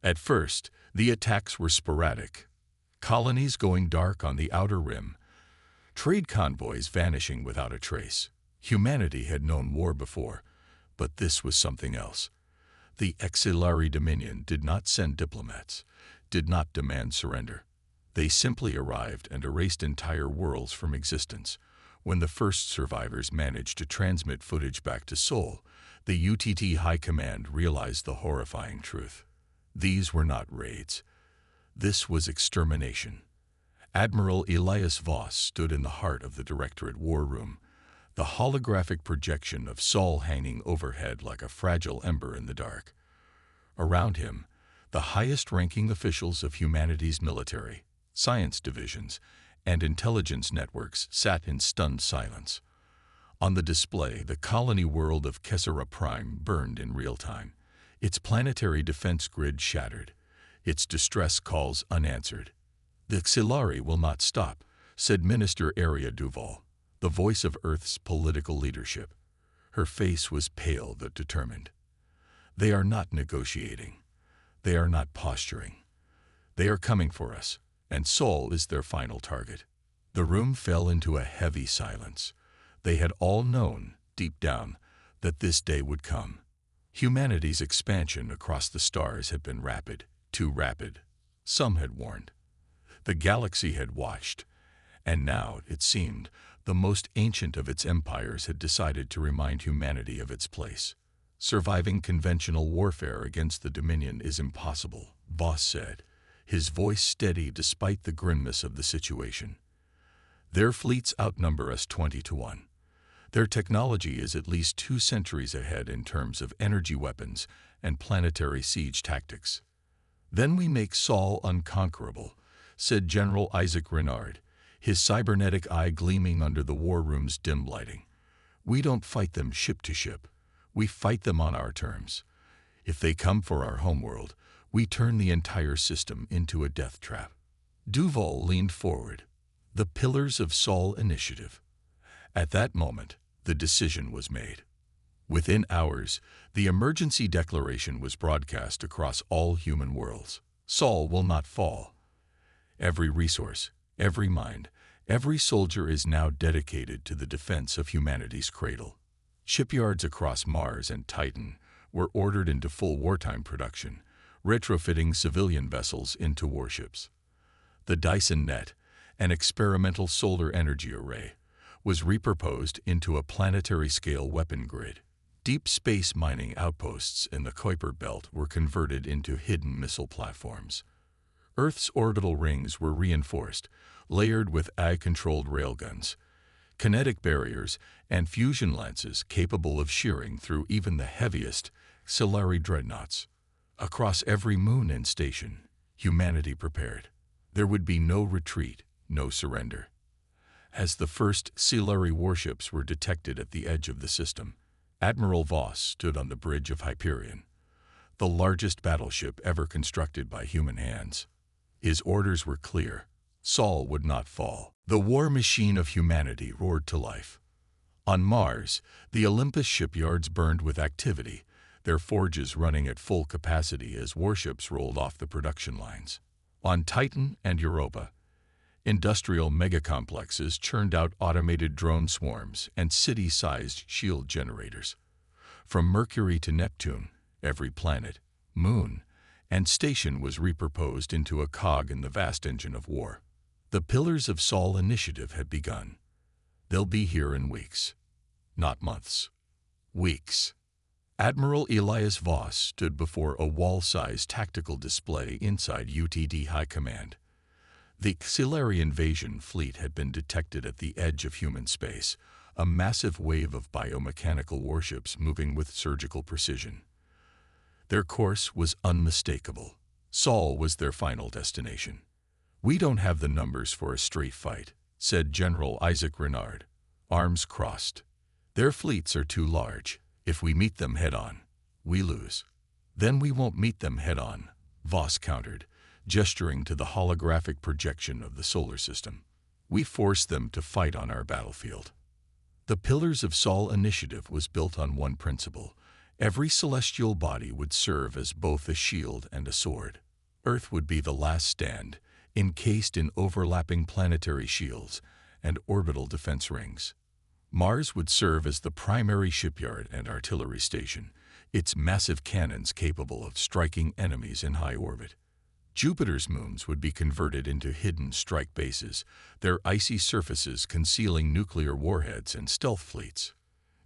At first, the attacks were sporadic. Colonies going dark on the outer rim, trade convoys vanishing without a trace. Humanity had known war before, but this was something else. The Exilari Dominion did not send diplomats, did not demand surrender. They simply arrived and erased entire worlds from existence. When the first survivors managed to transmit footage back to Sol, the UTT High Command realized the horrifying truth. These were not raids. This was extermination. Admiral Elias Voss stood in the heart of the Directorate War Room, the holographic projection of Sol hanging overhead like a fragile ember in the dark. Around him, the highest-ranking officials of humanity's military, science divisions, and intelligence networks sat in stunned silence. On the display, the colony world of Kessera Prime burned in real time, its planetary defense grid shattered, its distress calls unanswered. "The Xilari will not stop," said Minister Aria Duval, the voice of Earth's political leadership. Her face was pale but determined. "They are not negotiating. They are not posturing. They are coming for us, and Sol is their final target." The room fell into a heavy silence. They had all known, deep down, that this day would come. Humanity's expansion across the stars had been rapid, too rapid. Some had warned. The galaxy had watched, and now, it seemed, the most ancient of its empires had decided to remind humanity of its place. "Surviving conventional warfare against the Dominion is impossible," Voss said, his voice steady despite the grimness of the situation. "Their fleets outnumber us 20-1. Their technology is at least 2 centuries ahead in terms of energy weapons and planetary siege tactics." "Then we make Sol unconquerable," said General Isaac Renard, his cybernetic eye gleaming under the war room's dim lighting. "We don't fight them ship to ship. We fight them on our terms. If they come for our homeworld, we turn the entire system into a death trap." Duval leaned forward. The Pillars of Sol Initiative. At that moment, the decision was made. Within hours, the emergency declaration was broadcast across all human worlds. Sol will not fall. Every resource, every mind, every soldier is now dedicated to the defense of humanity's cradle. Shipyards across Mars and Titan were ordered into full wartime production, retrofitting civilian vessels into warships. The Dyson Net, an experimental solar energy array, was repurposed into a planetary-scale weapon grid. Deep space mining outposts in the Kuiper Belt were converted into hidden missile platforms. Earth's orbital rings were reinforced, layered with AI-controlled railguns, kinetic barriers, and fusion lances capable of shearing through even the heaviest Xilari dreadnoughts. Across every moon and station, humanity prepared. There would be no retreat, no surrender. As the first Xilari warships were detected at the edge of the system, Admiral Voss stood on the bridge of Hyperion, the largest battleship ever constructed by human hands. His orders were clear. Sol would not fall. The war machine of humanity roared to life. On Mars, the Olympus shipyards burned with activity, their forges running at full capacity as warships rolled off the production lines. On Titan and Europa, industrial megacomplexes churned out automated drone swarms and city-sized shield generators. From Mercury to Neptune, every planet, moon, and station was repurposed into a cog in the vast engine of war. The Pillars of Sol Initiative had begun. They'll be here in weeks. Not months. Weeks. Admiral Elias Voss stood before a wall-sized tactical display inside UTD High Command. The Xilari invasion fleet had been detected at the edge of human space, a massive wave of biomechanical warships moving with surgical precision. Their course was unmistakable. Sol was their final destination. "We don't have the numbers for a straight fight," said General Isaac Renard, arms crossed. "Their fleets are too large. If we meet them head-on, we lose." "Then we won't meet them head-on," Voss countered, gesturing to the holographic projection of the solar system. "We force them to fight on our battlefield." The Pillars of Sol Initiative was built on one principle: Every celestial body would serve as both a shield and a sword. Earth would be the last stand, encased in overlapping planetary shields and orbital defense rings. Mars would serve as the primary shipyard and artillery station, its massive cannons capable of striking enemies in high orbit. Jupiter's moons would be converted into hidden strike bases, their icy surfaces concealing nuclear warheads and stealth fleets.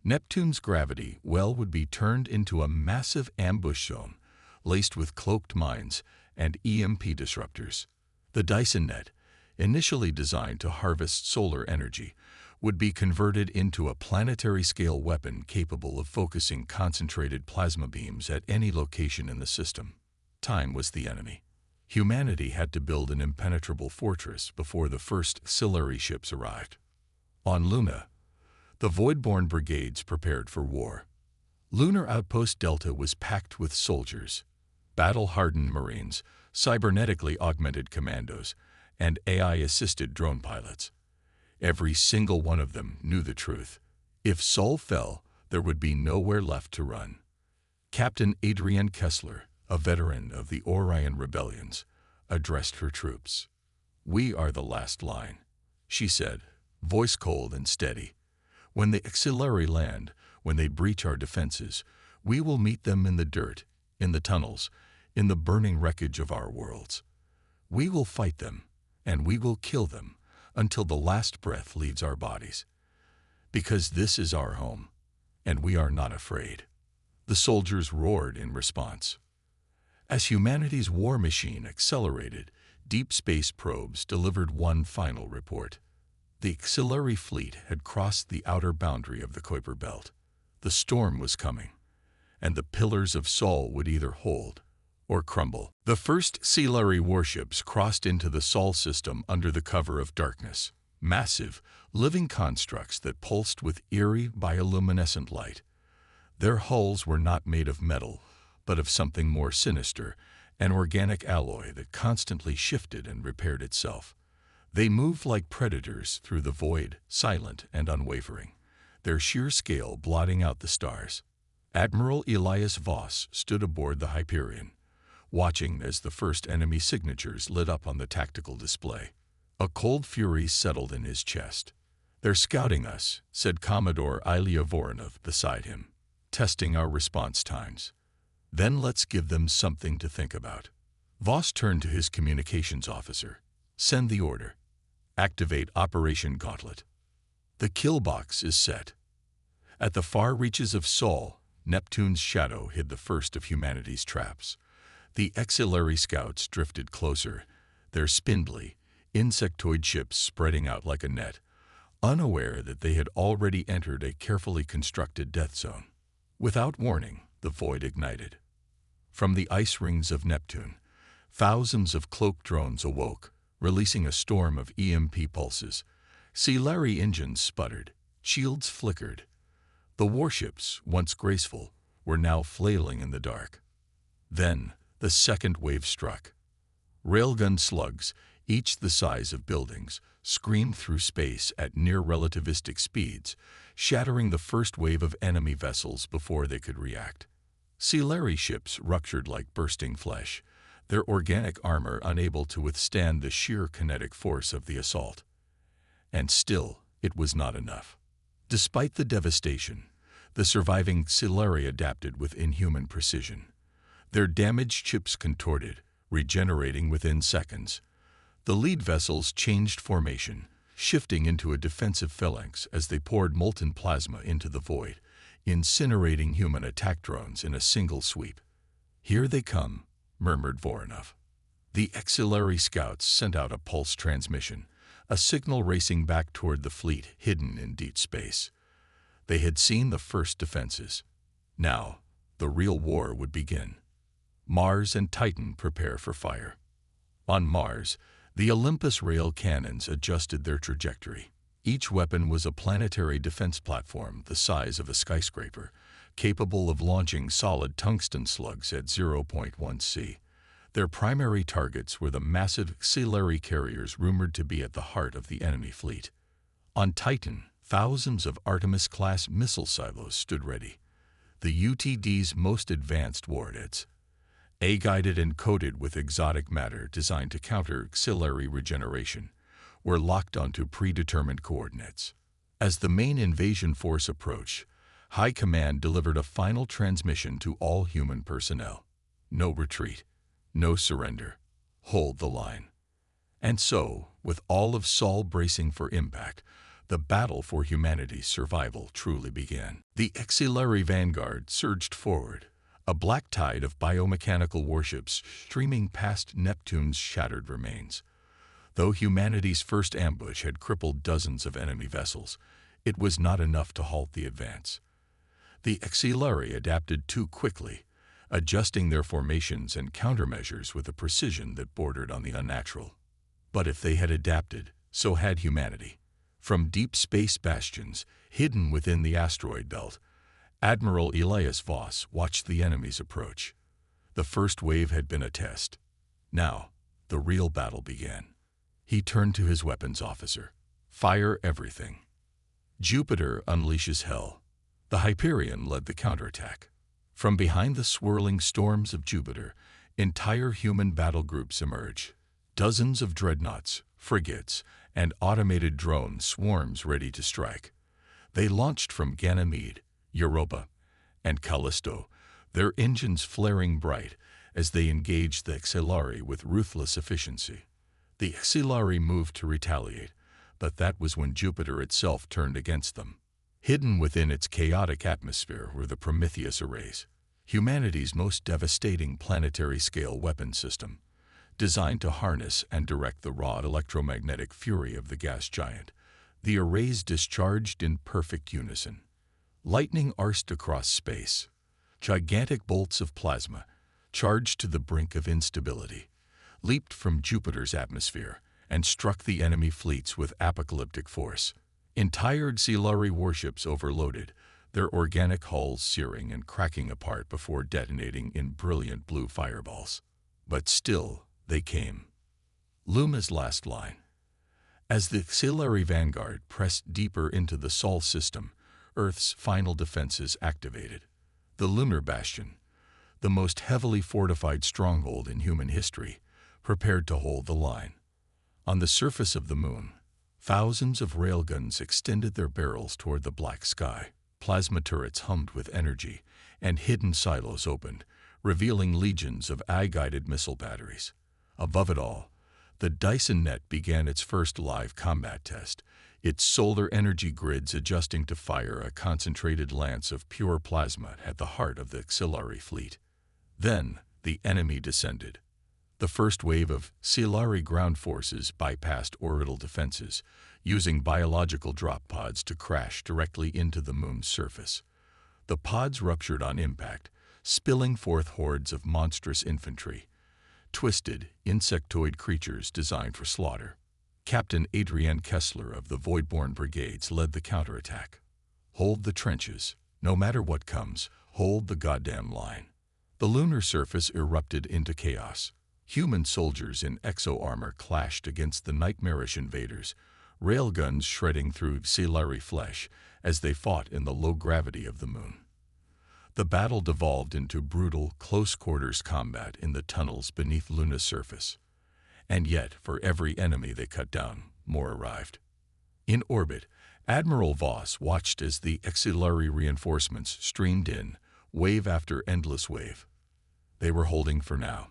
Neptune's gravity well would be turned into a massive ambush zone, laced with cloaked mines and EMP disruptors. The Dyson net, initially designed to harvest solar energy, would be converted into a planetary-scale weapon capable of focusing concentrated plasma beams at any location in the system. Time was the enemy. Humanity had to build an impenetrable fortress before the first auxiliary ships arrived. On Luna, the Voidborn brigades prepared for war. Lunar Outpost Delta was packed with soldiers, battle-hardened Marines, cybernetically augmented commandos, and AI-assisted drone pilots. Every single one of them knew the truth. If Sol fell, there would be nowhere left to run. Captain Adrienne Kessler, a veteran of the Orion rebellions, addressed her troops. "We are the last line," she said, voice cold and steady. "When the auxiliary land, when they breach our defenses, we will meet them in the dirt, in the tunnels, in the burning wreckage of our worlds. We will fight them, and we will kill them until the last breath leaves our bodies. Because this is our home, and we are not afraid." The soldiers roared in response. As humanity's war machine accelerated, deep space probes delivered one final report. The auxiliary fleet had crossed the outer boundary of the Kuiper Belt. The storm was coming, and the pillars of Sol would either hold or crumble. The first auxiliary warships crossed into the Sol system under the cover of darkness, massive, living constructs that pulsed with eerie bioluminescent light. Their hulls were not made of metal, but of something more sinister, an organic alloy that constantly shifted and repaired itself. They moved like predators through the void, silent and unwavering, their sheer scale blotting out the stars. Admiral Elias Voss stood aboard the Hyperion, watching as the first enemy signatures lit up on the tactical display. A cold fury settled in his chest. "They're scouting us," said Commodore Ilya Voronov beside him, "testing our response times. Then let's give them something to think about." Voss turned to his communications officer. "Send the order. Activate Operation Gauntlet. The kill box is set." At the far reaches of Sol, Neptune's shadow hid the first of humanity's traps. The auxiliary scouts drifted closer, their spindly, insectoid ships spreading out like a net, unaware that they had already entered a carefully constructed death zone. Without warning, the void ignited. From the ice rings of Neptune, thousands of cloaked drones awoke, releasing a storm of EMP pulses. Auxiliary engines sputtered, shields flickered. The warships, once graceful, were now flailing in the dark. Then, the second wave struck. Railgun slugs, each the size of buildings, screamed through space at near-relativistic speeds, shattering the first wave of enemy vessels before they could react. Auxiliary ships ruptured like bursting flesh, their organic armor unable to withstand the sheer kinetic force of the assault. And still, it was not enough. Despite the devastation, the surviving auxiliary adapted with inhuman precision. Their damaged ships contorted, regenerating within seconds. The lead vessels changed formation, shifting into a defensive phalanx as they poured molten plasma into the void, incinerating human attack drones in a single sweep. "Here they come," murmured Voronov. The auxiliary scouts sent out a pulse transmission, a signal racing back toward the fleet hidden in deep space. They had seen the first defenses. Now, the real war would begin. Mars and Titan prepare for fire. On Mars, the Olympus rail cannons adjusted their trajectory. Each weapon was a planetary defense platform the size of a skyscraper, capable of launching solid tungsten slugs at 0.1 C. Their primary targets were the massive auxiliary carriers rumored to be at the heart of the enemy fleet. On Titan, thousands of Artemis-class missile silos stood ready. The UTD's most advanced warheads, A-guided and coated with exotic matter designed to counter auxiliary regeneration, were locked onto predetermined coordinates. As the main invasion force approached, High Command delivered a final transmission to all human personnel. No retreat, no surrender. Hold the line. And so, with all of Sol bracing for impact, the battle for humanity's survival truly began. The auxiliary vanguard surged forward, a black tide of biomechanical warships streaming past Neptune's shattered remains. Though humanity's first ambush had crippled dozens of enemy vessels, it was not enough to halt the advance. The auxiliary adapted too quickly, adjusting their formations and countermeasures with a precision that bordered on the unnatural. But if they had adapted, so had humanity. From deep space bastions, hidden within the asteroid belt, Admiral Elias Voss watched the enemy's approach. The first wave had been a test. Now, the real battle began. He turned to his weapons officer. Fire everything. Jupiter unleashes hell. The Hyperion led the counterattack. From behind the swirling storms of Jupiter, entire human battle groups emerge. Dozens of dreadnoughts, frigates, and automated drone swarms ready to strike. They launched from Ganymede, Europa, and Callisto, their engines flaring bright as they engaged the auxiliary with ruthless efficiency. The auxiliary moved to retaliate, but that was when Jupiter itself turned against them. Hidden within its chaotic atmosphere were the Prometheus arrays, humanity's most devastating planetary-scale weapon system, designed to harness and direct the raw electromagnetic fury of the gas giant. The arrays discharged in perfect unison. Lightning arced across space. Gigantic bolts of plasma, charged to the brink of instability, leaped from Jupiter's atmosphere and struck the enemy fleets with apocalyptic force. Entire auxiliary warships overloaded, their organic hulls searing and cracking apart before detonating in brilliant blue fireballs. But still, they came. Luma's last line. As the auxiliary vanguard pressed deeper into the Sol system, Earth's final defenses activated. The lunar bastion, the most heavily fortified stronghold in human history, prepared to hold the line. On the surface of the moon, thousands of railguns extended their barrels toward the black sky. Plasma turrets hummed with energy, and hidden silos opened, revealing legions of eye-guided missile batteries. Above it all, the Dyson net began its first live combat test, its solar energy grids adjusting to fire a concentrated lance of pure plasma at the heart of the auxiliary fleet. Then, the enemy descended. The first wave of auxiliary ground forces bypassed orbital defenses, using biological drop pods to crash directly into the moon's surface. The pods ruptured on impact, spilling forth hordes of monstrous infantry, twisted, insectoid creatures designed for slaughter. Captain Adrienne Kessler of the Voidborn Brigades led the counterattack. Hold the trenches. No matter what comes, hold the goddamn line. The lunar surface erupted into chaos. Human soldiers in exo-armor clashed against the nightmarish invaders, railguns shredding through auxiliary flesh as they fought in the low gravity of the moon. The battle devolved into brutal, close-quarters combat in the tunnels beneath Luna's surface. And yet, for every enemy they cut down, more arrived. In orbit, Admiral Voss watched as the auxiliary reinforcements streamed in, wave after endless wave. They were holding for now.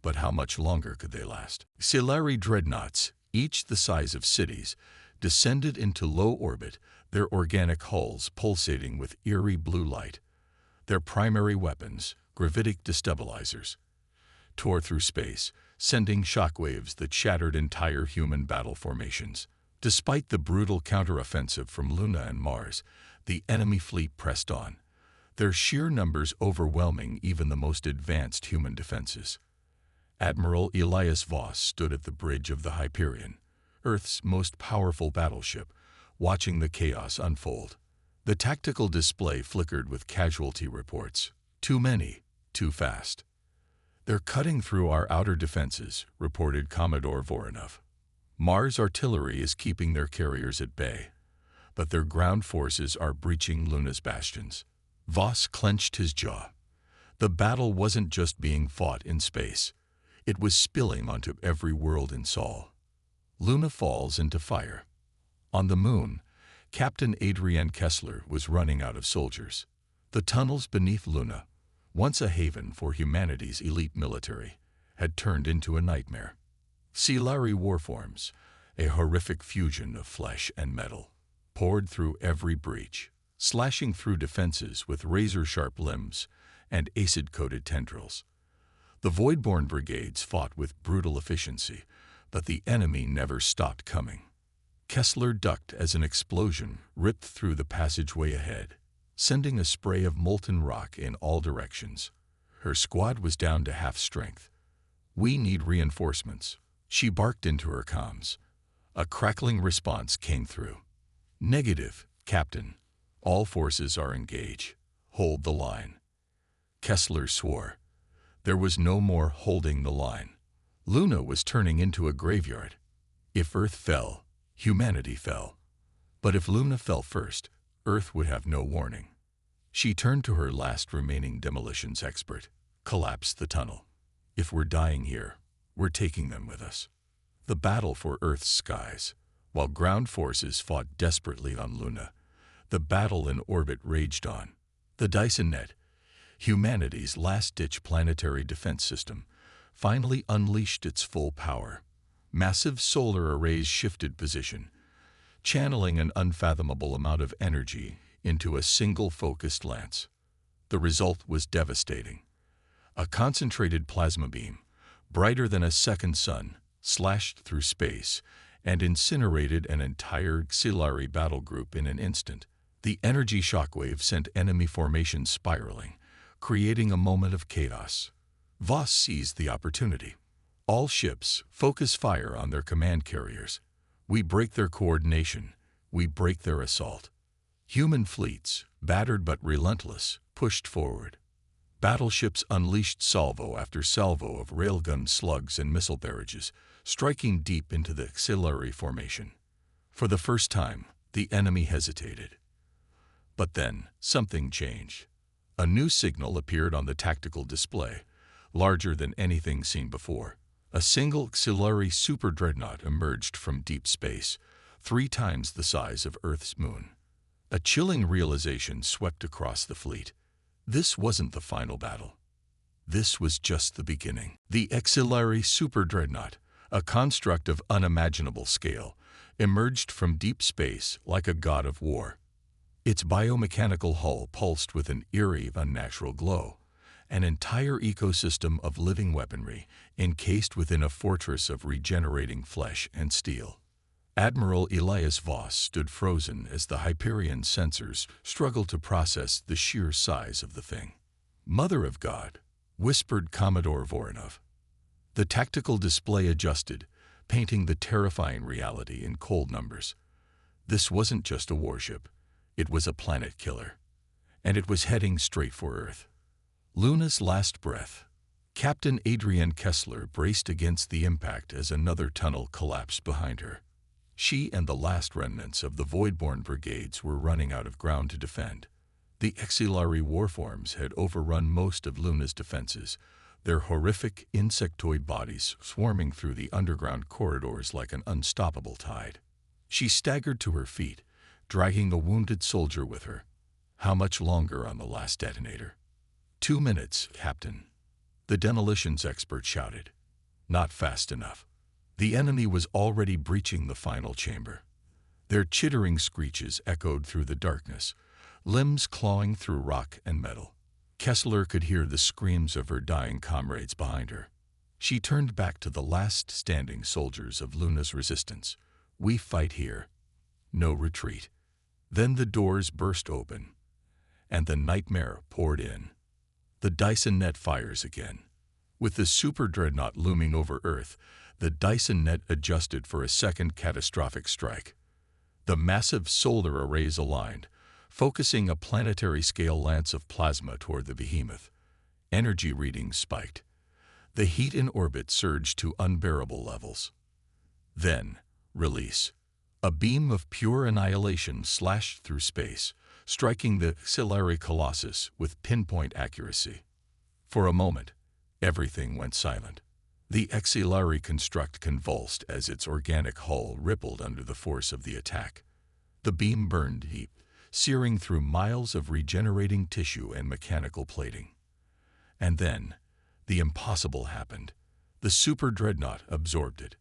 But how much longer could they last? Auxiliary dreadnoughts, each the size of cities, descended into low orbit, their organic hulls pulsating with eerie blue light. Their primary weapons, gravitic destabilizers, tore through space, sending shockwaves that shattered entire human battle formations. Despite the brutal counteroffensive from Luna and Mars, the enemy fleet pressed on, their sheer numbers overwhelming even the most advanced human defenses. Admiral Elias Voss stood at the bridge of the Hyperion, Earth's most powerful battleship, watching the chaos unfold. The tactical display flickered with casualty reports. Too many, too fast. They're cutting through our outer defenses, reported Commodore Voronov. Mars artillery is keeping their carriers at bay, but their ground forces are breaching Luna's bastions. Voss clenched his jaw. The battle wasn't just being fought in space. It was spilling onto every world in Sol. Luna falls into fire. On the moon, Captain Adrian Kessler was running out of soldiers. The tunnels beneath Luna, once a haven for humanity's elite military, had turned into a nightmare. Silari warforms, a horrific fusion of flesh and metal, poured through every breach, slashing through defenses with razor-sharp limbs and acid-coated tendrils. The Voidborn brigades fought with brutal efficiency, but the enemy never stopped coming. Kessler ducked as an explosion ripped through the passageway ahead, sending a spray of molten rock in all directions. Her squad was down to half strength. "We need reinforcements," she barked into her comms. A crackling response came through. "Negative, Captain. All forces are engaged. Hold the line." Kessler swore. There was no more holding the line. Luna was turning into a graveyard. If Earth fell, humanity fell. But if Luna fell first, Earth would have no warning. She turned to her last remaining demolitions expert. "Collapse the tunnel. If we're dying here, we're taking them with us." The battle for Earth's skies. While ground forces fought desperately on Luna, the battle in orbit raged on. The Dyson Net, humanity's last-ditch planetary defense system, finally unleashed its full power. Massive solar arrays shifted position, channeling an unfathomable amount of energy into a single focused lance. The result was devastating. A concentrated plasma beam, brighter than a second sun, slashed through space and incinerated an entire Xilari battle group in an instant. The energy shockwave sent enemy formations spiraling, creating a moment of chaos. Voss seized the opportunity. "All ships, focus fire on their command carriers. We break their coordination. We break their assault." Human fleets, battered but relentless, pushed forward. Battleships unleashed salvo after salvo of railgun slugs and missile barrages, striking deep into the Xilari formation. For the first time, the enemy hesitated. But then, something changed. A new signal appeared on the tactical display, larger than anything seen before. A single Xilari super-dreadnought emerged from deep space, 3 times the size of Earth's moon. A chilling realization swept across the fleet. This wasn't the final battle. This was just the beginning. The Xilari super-dreadnought, a construct of unimaginable scale, emerged from deep space like a god of war. Its biomechanical hull pulsed with an eerie, unnatural glow, an entire ecosystem of living weaponry encased within a fortress of regenerating flesh and steel. Admiral Elias Voss stood frozen as the Hyperion sensors struggled to process the sheer size of the thing. "Mother of God," whispered Commodore Voronov. The tactical display adjusted, painting the terrifying reality in cold numbers. This wasn't just a warship. It was a planet killer. And it was heading straight for Earth. Luna's last breath. Captain Adrian Kessler braced against the impact as another tunnel collapsed behind her. She and the last remnants of the Voidborn brigades were running out of ground to defend. The Xilari warforms had overrun most of Luna's defenses, their horrific insectoid bodies swarming through the underground corridors like an unstoppable tide. She staggered to her feet, dragging a wounded soldier with her. How much longer on the last detonator? 2 minutes, Captain. The demolitions expert shouted. Not fast enough. The enemy was already breaching the final chamber. Their chittering screeches echoed through the darkness, limbs clawing through rock and metal. Kessler could hear the screams of her dying comrades behind her. She turned back to the last standing soldiers of Luna's resistance. "We fight here. No retreat." Then the doors burst open, and the nightmare poured in. The Dyson Net fires again. With the super dreadnought looming over Earth, the Dyson Net adjusted for a second catastrophic strike. The massive solar arrays aligned, focusing a planetary-scale lance of plasma toward the behemoth. Energy readings spiked. The heat in orbit surged to unbearable levels. Then, release. A beam of pure annihilation slashed through space, striking the Xilari Colossus with pinpoint accuracy. For a moment, everything went silent. The Xilari construct convulsed as its organic hull rippled under the force of the attack. The beam burned deep, searing through miles of regenerating tissue and mechanical plating. And then, the impossible happened. The super dreadnought absorbed it.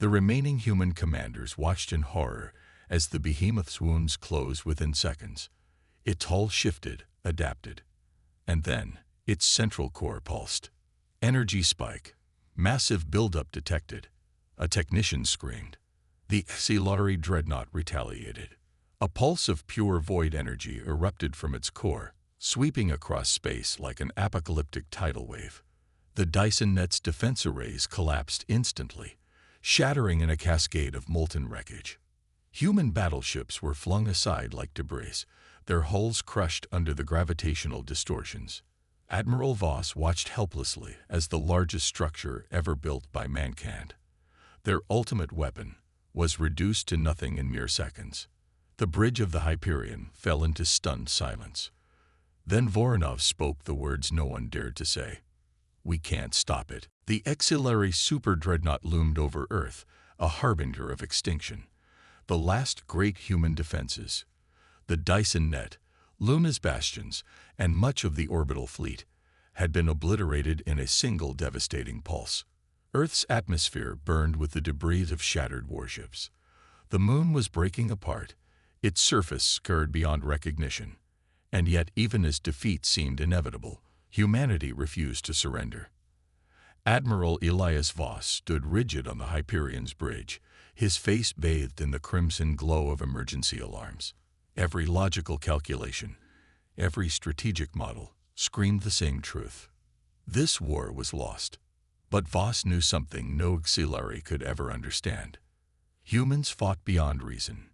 The remaining human commanders watched in horror as the behemoth's wounds closed within seconds. Its hull shifted, adapted. And then, its central core pulsed. Energy spike. Massive buildup detected. A technician screamed. The Xilari dreadnought retaliated. A pulse of pure void energy erupted from its core, sweeping across space like an apocalyptic tidal wave. The Dyson net's defense arrays collapsed instantly, shattering in a cascade of molten wreckage. Human battleships were flung aside like debris, their hulls crushed under the gravitational distortions. Admiral Voss watched helplessly as the largest structure ever built by mankind, their ultimate weapon, was reduced to nothing in mere seconds. The bridge of the Hyperion fell into stunned silence. Then Voronov spoke the words no one dared to say. "We can't stop it." The Xilari super dreadnought loomed over Earth, a harbinger of extinction. The last great human defenses, the Dyson net, Luna's bastions, and much of the orbital fleet, had been obliterated in a single devastating pulse. Earth's atmosphere burned with the debris of shattered warships. The moon was breaking apart, its surface scarred beyond recognition. And yet, even as defeat seemed inevitable, humanity refused to surrender. Admiral Elias Voss stood rigid on the Hyperion's bridge, his face bathed in the crimson glow of emergency alarms. Every logical calculation, every strategic model, screamed the same truth. This war was lost. But Voss knew something no Xilari could ever understand. Humans fought beyond reason,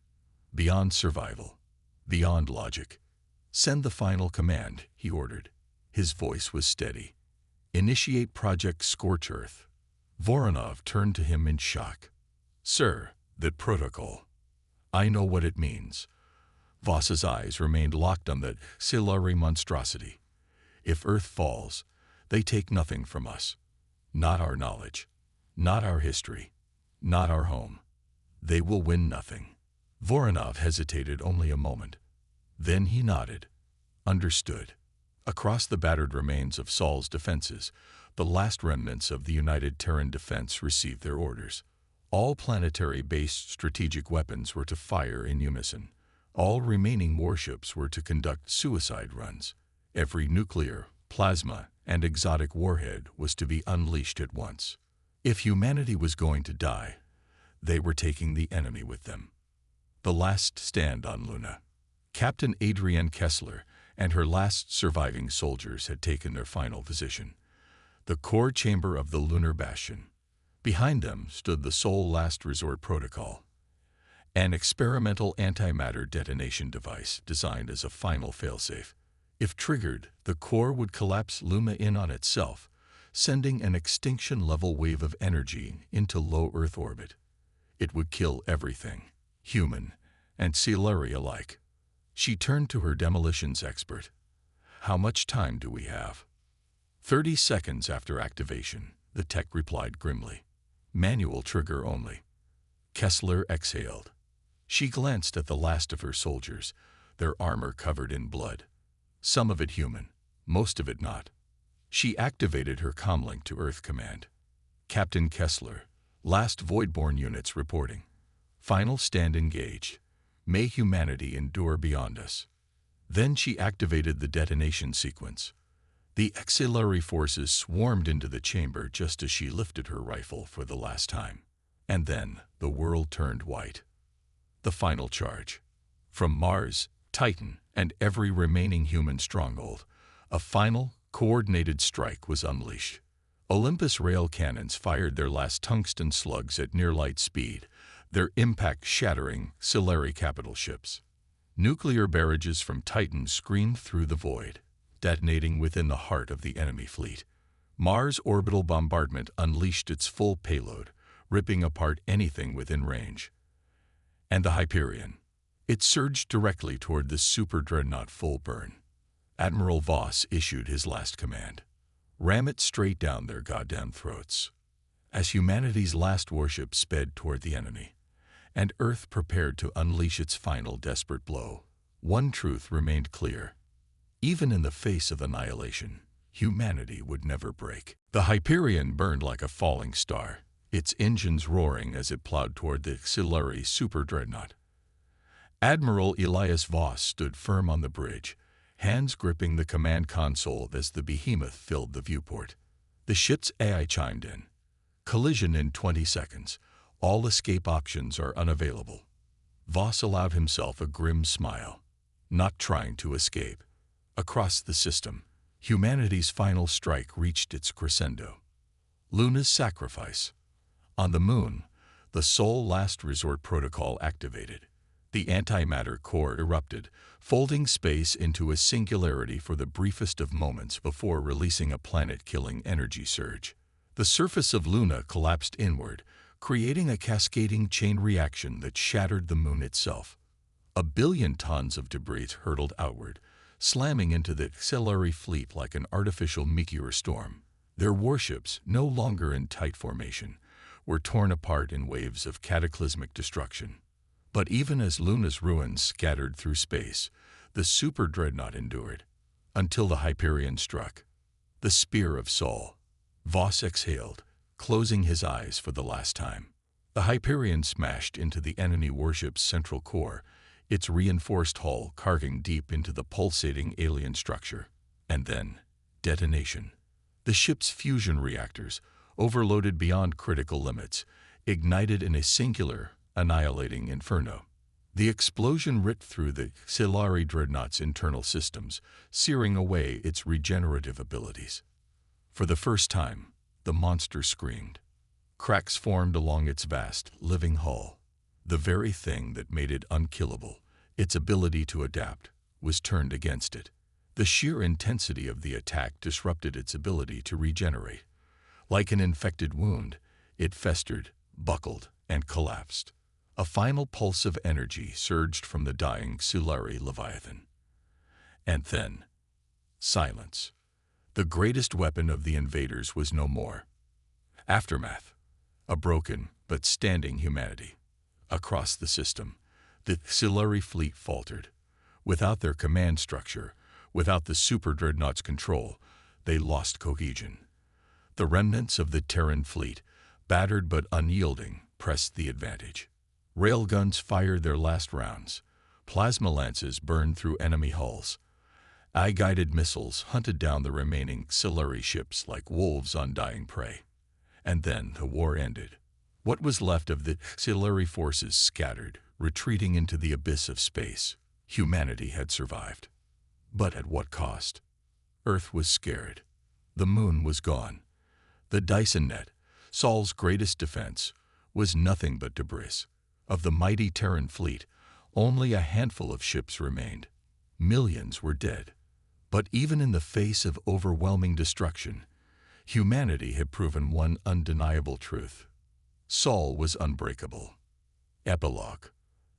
beyond survival, beyond logic. "Send the final command," he ordered. His voice was steady. "Initiate Project Scorch Earth." Voronov turned to him in shock. "Sir, that protocol. I know what it means." Voss's eyes remained locked on the Xilari monstrosity. "If Earth falls, they take nothing from us. Not our knowledge, not our history, not our home. They will win nothing." Voronov hesitated only a moment. Then he nodded. Understood. Across the battered remains of Sol's defenses, the last remnants of the United Terran Defense received their orders. All planetary-based strategic weapons were to fire in unison. All remaining warships were to conduct suicide runs. Every nuclear, plasma, and exotic warhead was to be unleashed at once. If humanity was going to die, they were taking the enemy with them. The last stand on Luna. Captain Adrienne Kessler and her last surviving soldiers had taken their final position, the core chamber of the lunar bastion. Behind them stood the sole last resort protocol, an experimental antimatter detonation device designed as a final failsafe. If triggered, the core would collapse Luna in on itself, sending an extinction-level wave of energy into low Earth orbit. It would kill everything, human and Xilari alike. She turned to her demolitions expert. "How much time do we have?" 30 seconds after activation, the tech replied grimly. "Manual trigger only." Kessler exhaled. She glanced at the last of her soldiers, their armor covered in blood. Some of it human, most of it not. She activated her comlink to Earth Command. "Captain Kessler, last Voidborn units reporting. Final stand engaged. May humanity endure beyond us." Then she activated the detonation sequence. The Xilari forces swarmed into the chamber just as she lifted her rifle for the last time. And then the world turned white. The final charge. From Mars, Titan, and every remaining human stronghold, a final, coordinated strike was unleashed. Olympus rail cannons fired their last tungsten slugs at near-light speed, their impact shattering Xilari capital ships. Nuclear barrages from Titan screamed through the void, detonating within the heart of the enemy fleet. Mars orbital bombardment unleashed its full payload, ripping apart anything within range. And the Hyperion. It surged directly toward the super dreadnought full burn. Admiral Voss issued his last command. Ram it straight down their goddamn throats. As humanity's last warship sped toward the enemy, and Earth prepared to unleash its final desperate blow, one truth remained clear. Even in the face of annihilation, humanity would never break. The Hyperion burned like a falling star, its engines roaring as it plowed toward the auxiliary super dreadnought. Admiral Elias Voss stood firm on the bridge, hands gripping the command console as the behemoth filled the viewport. The ship's AI chimed in. Collision in 20 seconds. All escape options are unavailable. Voss allowed himself a grim smile. Not trying to escape. Across the system, humanity's final strike reached its crescendo. Luna's sacrifice. On the moon, the Sol Last Resort Protocol activated. The antimatter core erupted, folding space into a singularity for the briefest of moments before releasing a planet-killing energy surge. The surface of Luna collapsed inward, creating a cascading chain reaction that shattered the moon itself. 1 billion tons of debris hurtled outward, slamming into the auxiliary fleet like an artificial meteor storm. Their warships, no longer in tight formation, were torn apart in waves of cataclysmic destruction. But even as Luna's ruins scattered through space, the super dreadnought endured, until the Hyperion struck. The Spear of Sol. Voss exhaled, closing his eyes for the last time. The Hyperion smashed into the enemy warship's central core, its reinforced hull carving deep into the pulsating alien structure. And then, detonation. The ship's fusion reactors, overloaded beyond critical limits, ignited in a singular, annihilating inferno. The explosion ripped through the auxiliary dreadnought's internal systems, searing away its regenerative abilities. For the first time, the monster screamed. Cracks formed along its vast, living hull. The very thing that made it unkillable, its ability to adapt, was turned against it. The sheer intensity of the attack disrupted its ability to regenerate. Like an infected wound, it festered, buckled, and collapsed. A final pulse of energy surged from the dying auxiliary Leviathan. And then, silence. The greatest weapon of the invaders was no more. Aftermath. A broken but standing humanity. Across the system, the auxiliary fleet faltered. Without their command structure, without the super dreadnought's control, they lost cohesion. The remnants of the Terran fleet, battered but unyielding, pressed the advantage. Railguns fired their last rounds. Plasma lances burned through enemy hulls. Eye-guided missiles hunted down the remaining auxiliary ships like wolves on dying prey. And then the war ended. What was left of the auxiliary forces scattered, retreating into the abyss of space. Humanity had survived. But at what cost? Earth was scared. The moon was gone. The Dyson net, Sol's greatest defense, was nothing but debris. Of the mighty Terran fleet, only a handful of ships remained. Millions were dead. But even in the face of overwhelming destruction, humanity had proven one undeniable truth. Sol was unbreakable. Epilogue.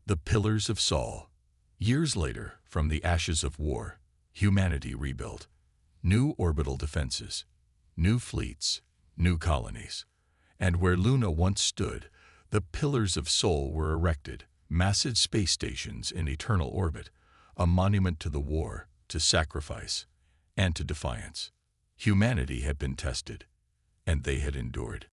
The Pillars of Sol. Years later, from the ashes of war, humanity rebuilt. New orbital defenses, new fleets, new colonies. And where Luna once stood, the Pillars of Sol were erected, massive space stations in eternal orbit, a monument to the war, to sacrifice, and to defiance. Humanity had been tested, and they had endured.